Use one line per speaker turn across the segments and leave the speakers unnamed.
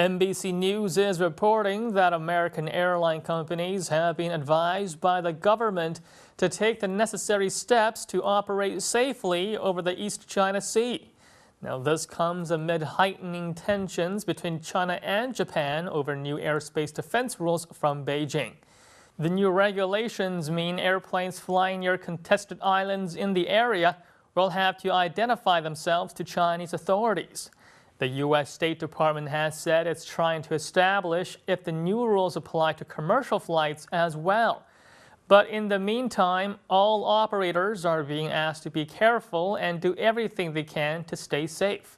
NBC News is reporting that American airline companies have been advised by the government to take the necessary steps to operate safely over the East China Sea. Now, this comes amid heightening tensions between China and Japan over new airspace defense rules from Beijing. The new regulations mean airplanes flying near contested islands in the area will have to identify themselves to Chinese authorities. The U.S. State Department has said it's trying to establish if the new rules apply to commercial flights as well. But in the meantime, all operators are being asked to be careful and do everything they can to stay safe.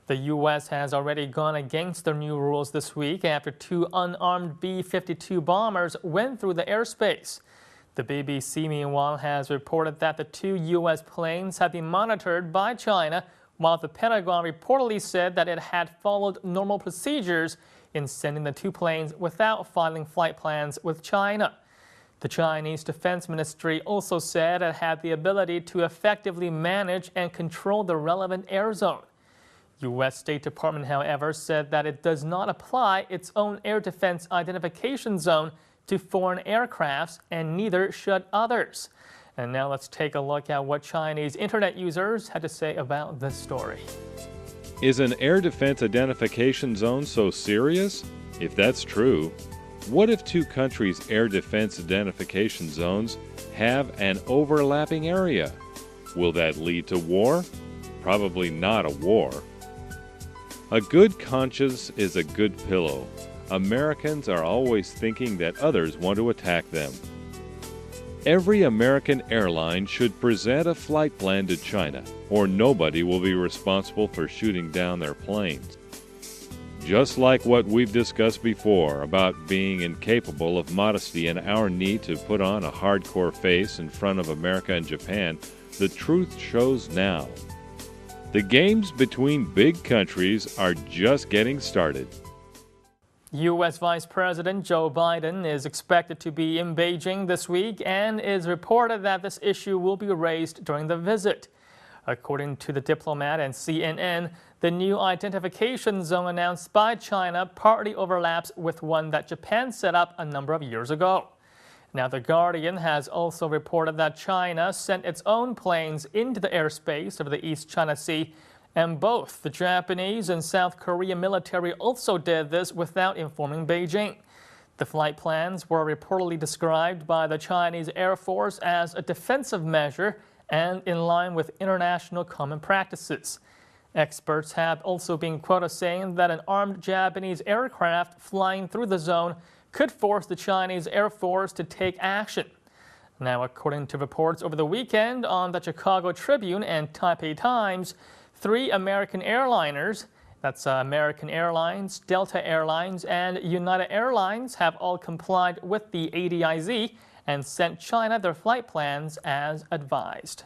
The U.S. has already gone against the new rules this week after two unarmed B-52 bombers went through the airspace. The BBC, meanwhile, has reported that the two U.S. planes have been monitored by China, while the Pentagon reportedly said that it had followed normal procedures in sending the two planes without filing flight plans with China. The Chinese Defense Ministry also said it had the ability to effectively manage and control the relevant air zone. U.S. State Department, however, said that it does not apply its own air defense identification zone to foreign aircrafts, and neither should others. And now let's take a look at what Chinese internet users had to say about this story.
Is an air defense identification zone so serious? If that's true, what if two countries' air defense identification zones have an overlapping area? Will that lead to war? Probably not a war. A good conscience is a good pillow. Americans are always thinking that others want to attack them. Every American airline should present a flight plan to China, or nobody will be responsible for shooting down their planes. Just like what we've discussed before about being incapable of modesty and our need to put on a hardcore face in front of America and Japan, the truth shows now. The games between big countries are just getting started.
U.S. Vice President Joe Biden is expected to be in Beijing this week, and is reported that this issue will be raised during the visit. According to the diplomat and CNN, the new identification zone announced by China partly overlaps with one that Japan set up a number of years ago. Now, The Guardian has also reported that China sent its own planes into the airspace of the East China Sea, and both the Japanese and South Korean military also did this without informing Beijing. The flight plans were reportedly described by the Chinese Air Force as a defensive measure and in line with international common practices. Experts have also been quoted saying that an armed Japanese aircraft flying through the zone could force the Chinese Air Force to take action. Now, according to reports over the weekend on the Chicago Tribune and Taipei Times, 3 American airliners, that's American Airlines, Delta Airlines, and United Airlines, have all complied with the ADIZ and sent China their flight plans as advised.